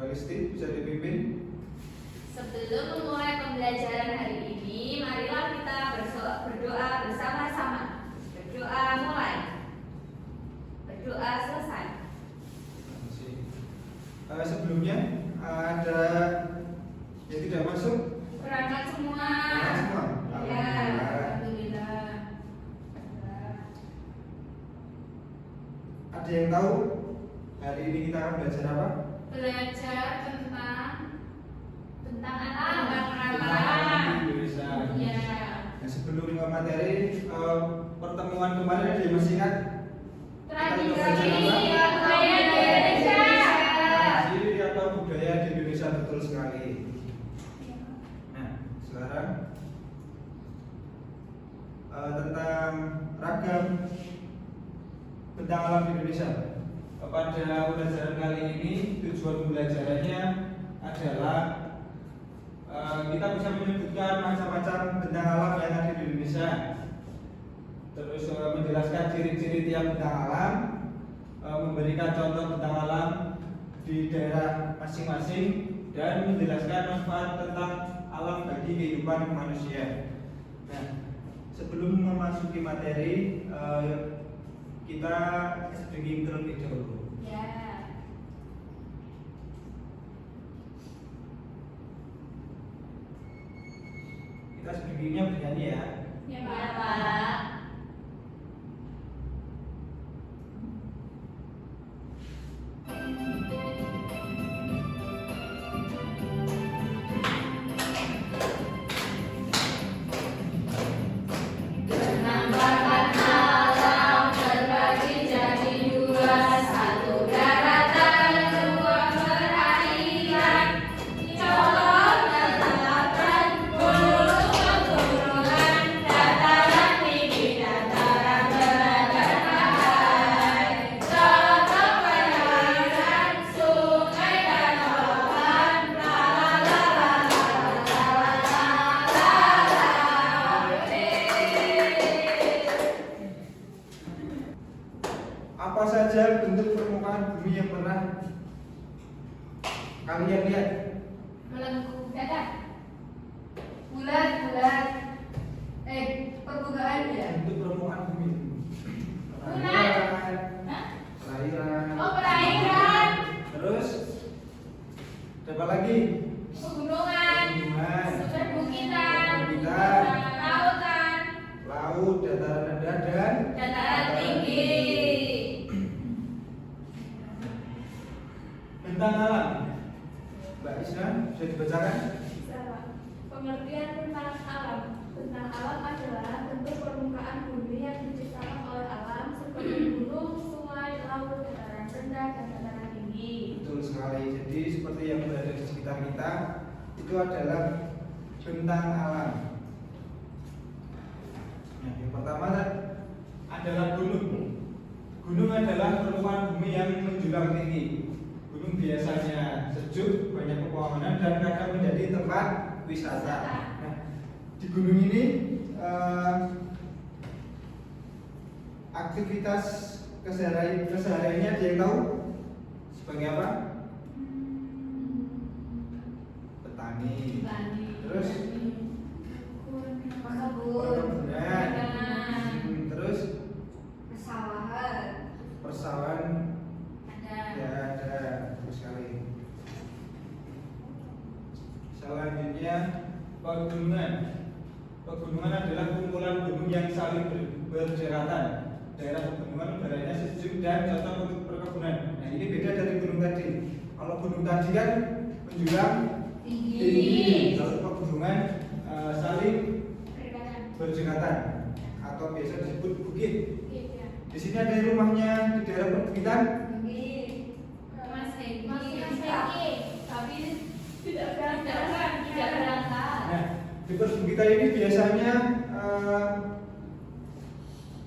Listi bisa dipimpin. Sebelum memulai pembelajaran hari ini, marilah kita berdoa bersama-sama. Berdoa mulai. Berdoa selesai. Sebelumnya ada yang tidak masuk. Berangkat semua. Berangkat semua. Ya, alhamdulillah. Ada yang tahu hari ini kita akan belajar apa? Belajar tentang alam. Indonesia. Ya. Nah, sebelum ke materi, pertemuan kemarin ada yang masih ingat? Tradisi budaya di Indonesia. Tradisi atau budaya di Indonesia, betul sekali. Nah, sekarang tentang ragam bentang alam di Indonesia. Pada pembelajaran kali ini tujuan pembelajarannya adalah kita bisa menyebutkan macam-macam bentang alam yang ada di Indonesia. Terus menjelaskan ciri-ciri tiap bentang alam, memberikan contoh bentang alam di daerah masing-masing, dan menjelaskan manfaat tentang alam bagi kehidupan manusia. Nah, sebelum memasuki materi, kita speaking terlebih dahulu. Ya. Kita speakingnya bernyanyi ya. Ya, Pak. Menambahkan alam terbagi jadi dua, satu daratan, dua perairan. Color dataran, hulu pegunungan, dataran tinggi, dataran berantai. Contoh perairan, sungai dan lautan, la la la la la la. Apa saja bentuk permukaan bumi yang pernah kalian lihat? Melengkung dada, bulat, permukaan ya. Bentuk permukaan bumi. Bulat. Hah? Perairan. Oh, perairan, Terus apa lagi? pegunungan, Pegunungan. perbukitan, Perbukitan. lautan, Laut, dataran rendah dan dataran tinggi. bentang alam. Mbak Isna, bisa dibacakan? Pengertian tentang alam. Tentang alam adalah bentuk permukaan bumi yang diciptakan oleh alam seperti gunung, sungai, laut, dataran rendah, dan dataran tinggi. Betul sekali. Jadi seperti yang berada di sekitar kita itu adalah bentang alam. Nah, yang pertama adalah gunung. Gunung adalah permukaan bumi yang menjulang tinggi. Gunung biasanya sejuk, banyak pepohonan, dan kadang menjadi tempat wisata. Nah, di gunung ini aktivitas kesehariannya ada yang tahu sebagai apa? Petani. Terus perkebunan. Terus persawahan. Ya, ada terus sekali. Selanjutnya pegunungan. Pegunungan adalah kumpulan gunung yang saling berderatan. Daerah pegunungan udaranya sejuk dan cocok untuk perkebunan. Nah, ini beda dari gunung tadi. Kalau gunung tadi kan menjulang tinggi. Kalau pegunungan saling berdekatan atau biasa disebut bukit. Di sini ada rumahnya di daerah perbukitan. Tapi tidak berangkat. Nah, di perbukitan ini biasanya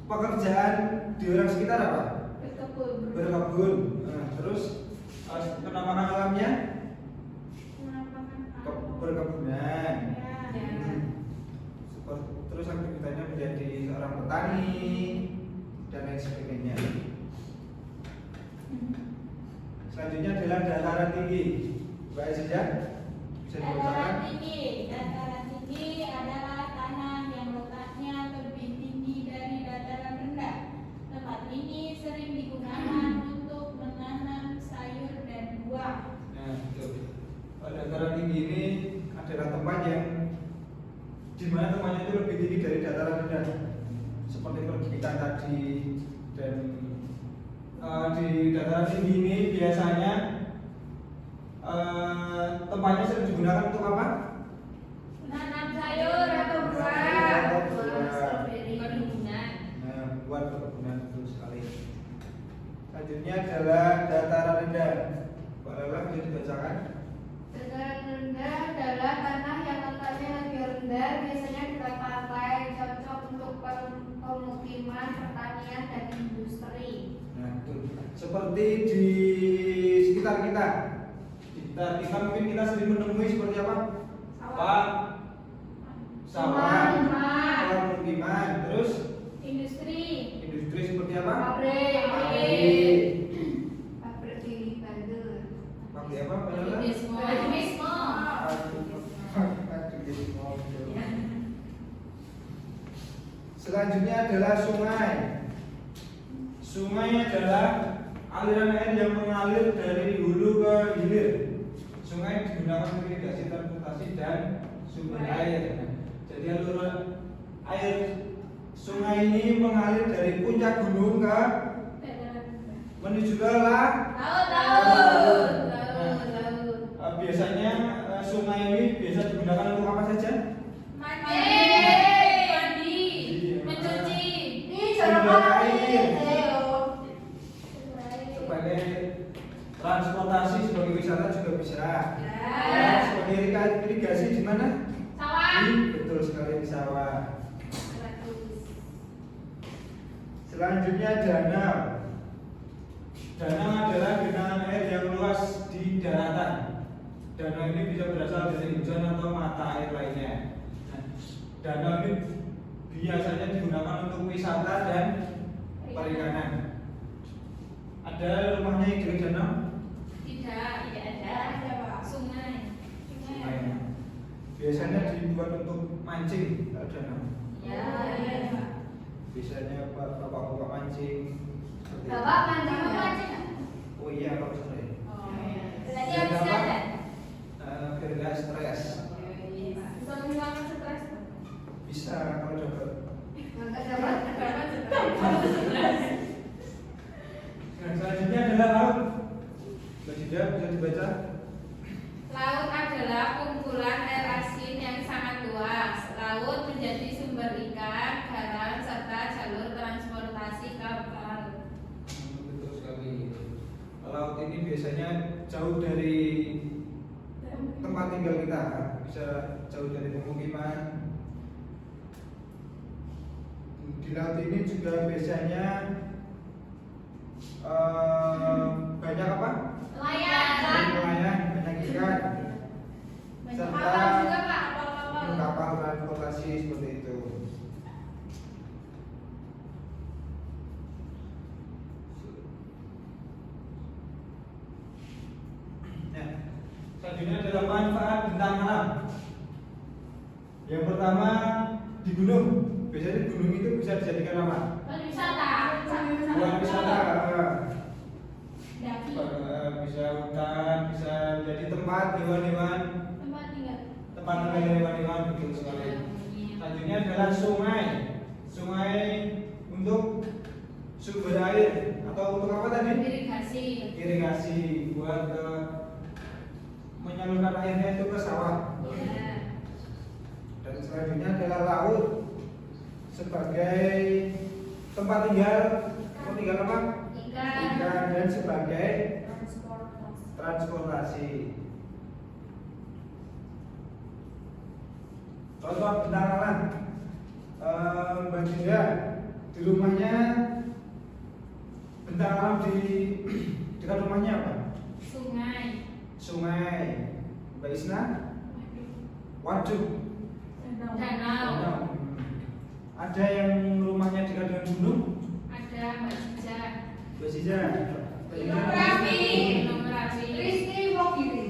pekerjaan di orang sekitar apa? Berkebun. Nah, terus penampakan alamnya perkebunan. Terus aktivitasnya menjadi seorang petani dan lain sebagainya. Selanjutnya adalah dataran tinggi. Mbak Aziza bisa dibacakan. Dataran tinggi adalah tanah yang letaknya lebih tinggi dari dataran rendah. Tempat ini sering digunakan untuk menanam sayur dan buah. Nah, betul. Dataran tinggi ini adalah tempat yang di mana tempatnya itu lebih tinggi dari dataran rendah. Seperti perbukitan tadi dan di dataran tinggi ini biasanya tempatnya sering digunakan untuk apa? Menanam sayur atau buah. Perkebunan. Nah, buat perkebunan betul sekali. Selanjutnya adalah dataran rendah. Pak Lela bisa dibacakan? Dataran rendah adalah tanah yang letaknya lebih rendah, biasanya kita pakai cocok untuk pemukiman, pertanian, dan industri. Nah, betul. Seperti di sekitar kita. Di sekitar kita mungkin kita sering menemui seperti apa? Pak, sawah, pemukiman, terus Industri. industri seperti apa? Pabrik. Pabrik. Pabrik di Bandung. Pabrik apa? Pak Lela? Turisme. Selanjutnya adalah sungai. Sungai adalah aliran air yang mengalir dari hulu ke hilir. Sungai digunakan untuk irigasi, transportasi, dan sumber air. Jadi alur air sungai ini mengalir dari puncak gunung ke menuju ke laut. Biasanya sungai ini biasa digunakan untuk apa saja? Mandi. Mencuci. Ini cara air. air. Sebagai transportasi, sebagai wisata juga bisa. Ya. Sebagai irigasi di mana? Sawah. Betul sekali, di sawah. Selanjutnya danau. Danau adalah genangan air yang luas di daratan. Danau ini bisa berasal dari hujan atau mata air lainnya. Nah, danau ini biasanya digunakan untuk wisata dan perikanan. Ada rumahnya yang di danau? Tidak ada. Sungai. Sungai. Biasanya dibuat untuk mancing danau. Ya. Biasanya bapak-bapak mancing. Seperti itu. Bapak mancing apa? Oh iya, bapak sore. Berarti harus ada. Biar nggak stres. Bisa menghilangkan stres. Bisa kalau dapat. Maka dapat Nah, selanjutnya adalah laut. Mbak Jida bisa dibaca? Laut adalah kumpulan air asin yang sangat luas. Laut menjadi sumber ikan, garam, serta jalur transportasi kapal. Betul sekali. Laut ini biasanya jauh dari tempat tinggal kita, bisa jauh dari pemukiman. Di laut ini juga biasanya banyak apa? Nelayan. Nelayan, banyak ikan. Banyak Serta kapal juga Pak, kapal-kapal. kapal transportasi seperti itu. Nah, selanjutnya adalah manfaat bentang alam. Yang pertama di gunung. Biasanya di gunung itu bisa dijadikan apa? Wisata. Buat wisata. Daki. Bisa hutan, bisa jadi tempat hewan-hewan, Tempat tinggal. tempat tinggal hewan-hewan, betul sekali. Selanjutnya adalah sungai. Sungai untuk sumber air atau untuk apa tadi? Irigasi. Irigasi buat menyalurkan airnya itu ke sawah. Ya. Dan selanjutnya adalah laut sebagai tempat tinggal apa? Ikan. Ikan dan sebagai transportasi. Contoh bentang alam. Mbak Dinda di rumahnya bentang alam di dekat rumahnya apa? Sungai. Sungai. Mbak Isna? Waduk. Danau. Ada yang rumahnya dekat dengan gunung? Ada Mbak Cica. Mbak Ziza. Gunung Merapi. Gunung Merapi. Rizky Wogiri.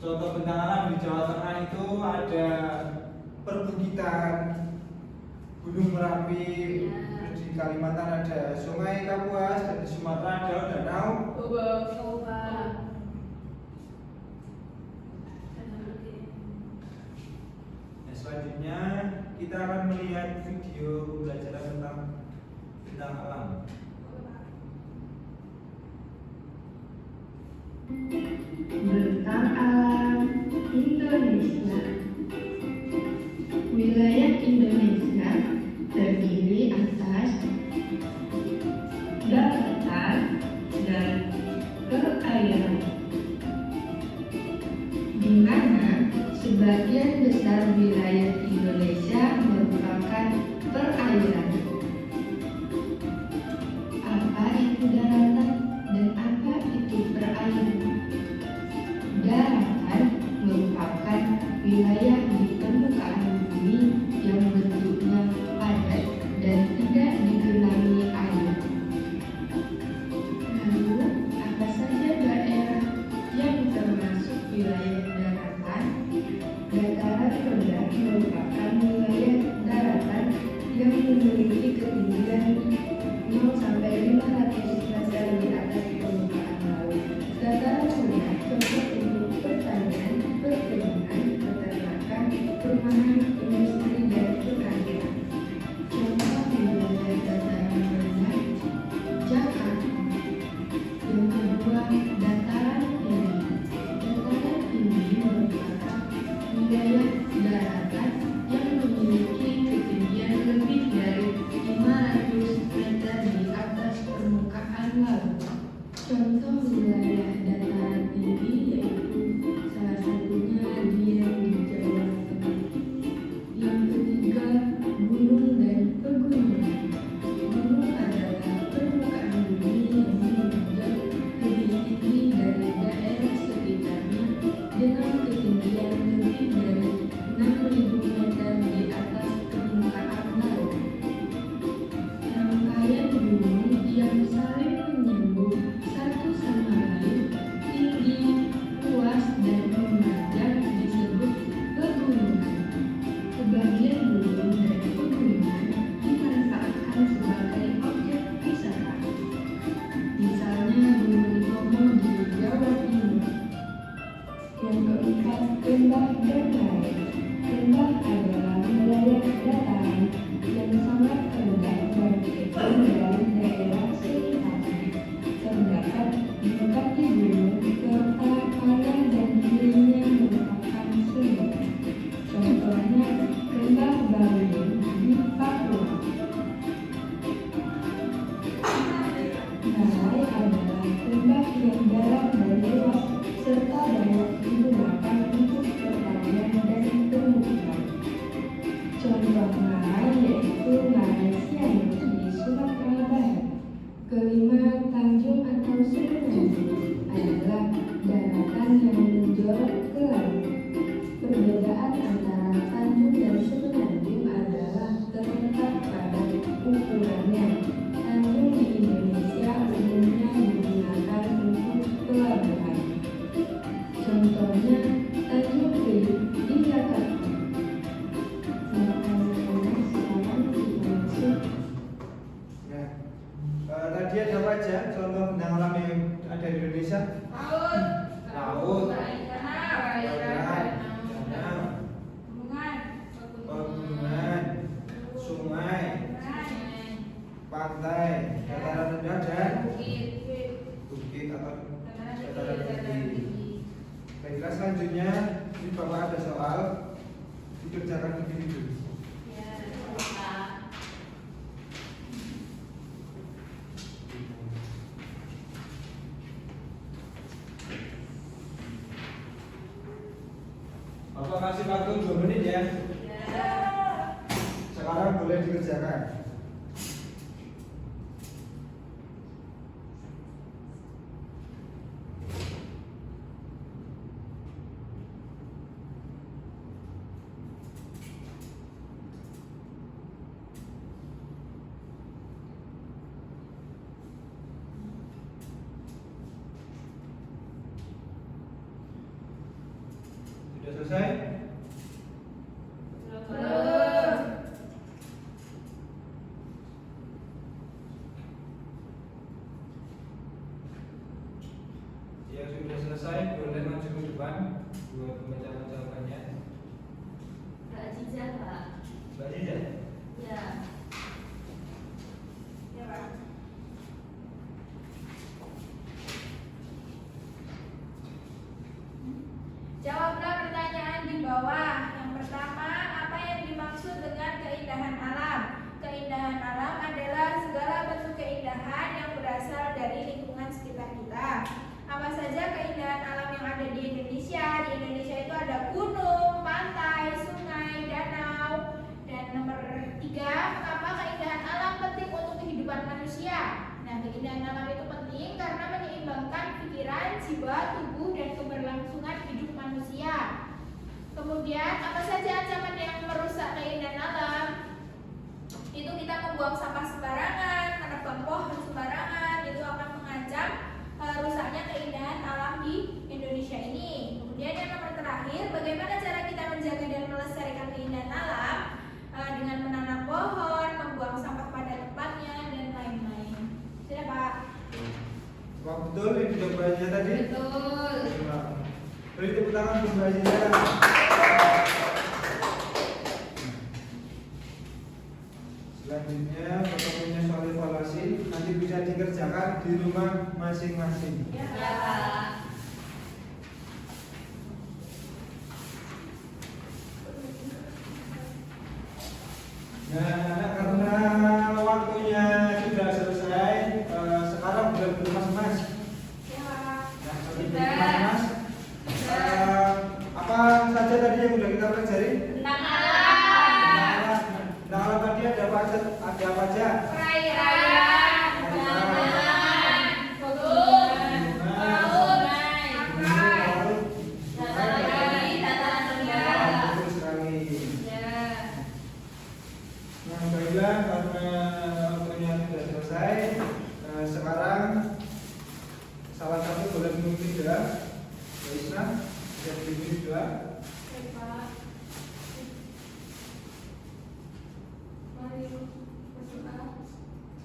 Contoh bentang alam di Jawa Tengah itu ada perbukitan, Gunung Merapi, terus di Kalimantan ada Sungai Kapuas, dan di Sumatera ada Danau Toba. Nah, selanjutnya kita akan melihat video pembelajaran tentang bentang alam. Bentang alam Indonesia. Wilayah Indonesia terdiri atas daratan dan perairan, di mana sebagian besar wilayah Indonesia merupakan perairan. Apa itu daratan dan apa itu perairan? Daratan merupakan wilayah di permukaan bumi yang bentuknya padat dan tidak digenangi air. Lalu, apa saja daerah yang termasuk wilayah daratan? Dataran rendah merupakan wilayah daratan yang memiliki ketinggian 0 sampai 500 meter di atas permukaan laut. Dataran rendah cocok untuk pertanian, perkebunan, peternakan, perumahan, industri, dan perkantoran. Contoh wilayah dataran rendah Jakarta. Yang kedua, dataran tinggi. Dataran tinggi merupakan wilayah daratan yang memiliki ketinggian lebih dari 500 meter di atas permukaan laut. Contoh wilayah dataran tinggi yaitu salah satunya Dieng di Jawa Tengah. Yang ketiga, gunung dan pegunungan. Gunung adalah permukaan bumi yang menonjol lebih tinggi dari daerah sekitarnya dengan ketinggian lebih dari 6.000 meter di atas permukaan laut. Rangkaian gunung yang saling menyambung satu sama lain, tinggi, luas, dan memanjang disebut pegunungan. Sebagian gunung dan pegunungan dimanfaatkan sebagai objek wisata. Misalnya Gunung Bromo di Jawa Timur. Yang keempat, lembah dan laut. Lembah adalah wilayah dataran yang sangat rendah dan kecil dari daerah sekitarnya. Terdapat di kaki gunung serta tanah dan dirinya merupakan sungai. Contohnya lembah Baluun di Papua. Nalai adalah lembah yang dalam dan luas serta banyak digunakan untuk pertanian dan permukiman. Contoh nalai yaitu Nalai Siang di Sumatera Barat. Kelima, Tanjung atau Semenanjung adalah daratan yang menjorok ke laut. Perbedaan antara Tanjung dan Semenanjung adalah terletak pada ukurannya. Tanjung di Indonesia umumnya digunakan untuk pelabuhan. Contohnya Tanjung Priok di Jakarta. Sekarang kita masuk. Ya. Tadi ada apa aja contoh bentang alam yang ada di Indonesia? Laut, lautan, danau, pegunungan, sungai, pantai, dataran rendah dan bukit atau dataran tinggi. Baiklah, selanjutnya ini Bapak ada soal dikerjakan individu. Bapak kasih waktu 2 menit ya. Sekarang boleh dikerjakan. Sudah selesai? Belum. Yang sudah selesai boleh maju ke depan buat membacakan jawabannya. Mbak Jiza, Pak. Mbak Ziza. Ya. Ya, Pak. Jawablah pertanyaan di bawah. Yang pertama, apa yang dimaksud dengan keindahan alam? Keindahan alam adalah segala bentuk keindahan yang berasal dari lingkungan sekitar kita. Apa saja keindahan alam yang ada di Indonesia? Di Indonesia itu ada gunung, pantai, sungai, danau. Dan nomor 3, mengapa keindahan alam penting untuk kehidupan manusia? Nah, keindahan alam itu penting karena menyeimbangkan pikiran, jiwa, tubuh, dan keberlangsungan hidup manusia. Kemudian, apa saja ancaman yang merusak keindahan alam? Itu kita membuang sampah sembarangan, menebang pohon sembarangan, itu akan mengancam rusaknya keindahan alam di Indonesia ini. Kemudian yang nomor terakhir, bagaimana cara kita menjaga dan melestarikan keindahan alam? Dengan menanam pohon, membuang sampah pada tempatnya, dan lain-lain. Sudah, Pak? Wah, betul yang jawabannya tadi? Betul. Beri tepuk tangan untuk Mbak Ziza. Selanjutnya pertemuannya soal evaluasi nanti bisa dikerjakan di rumah masing-masing. Ya, Ya, Pak. Nah, anak karena waktunya sudah selesai, sekarang boleh duduk mas-mas. Ya, Pak. Nah, seperti itu mas-mas. Apa saja tadi yang sudah kita pelajari? Tentang alam. Nah, alam tadi ada apa aja? Perairan, danau, gunung, laut, pantai, dataran rendah. Betul sekali. Ya. Nah, baiklah karena waktunya sudah selesai. Sekarang salah satu boleh memimpin doa. Mbak Isna, bisa dipimpin doa. Baik, Pak. Mari berdoa.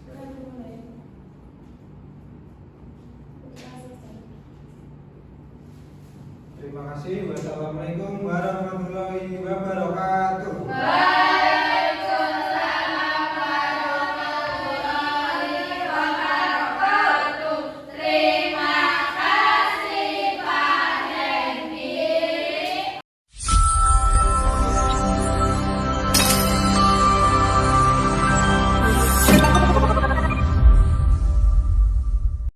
Kita mulai. Terima kasih. Wassalamualaikum warahmatullahi wabarakatuh. Bye.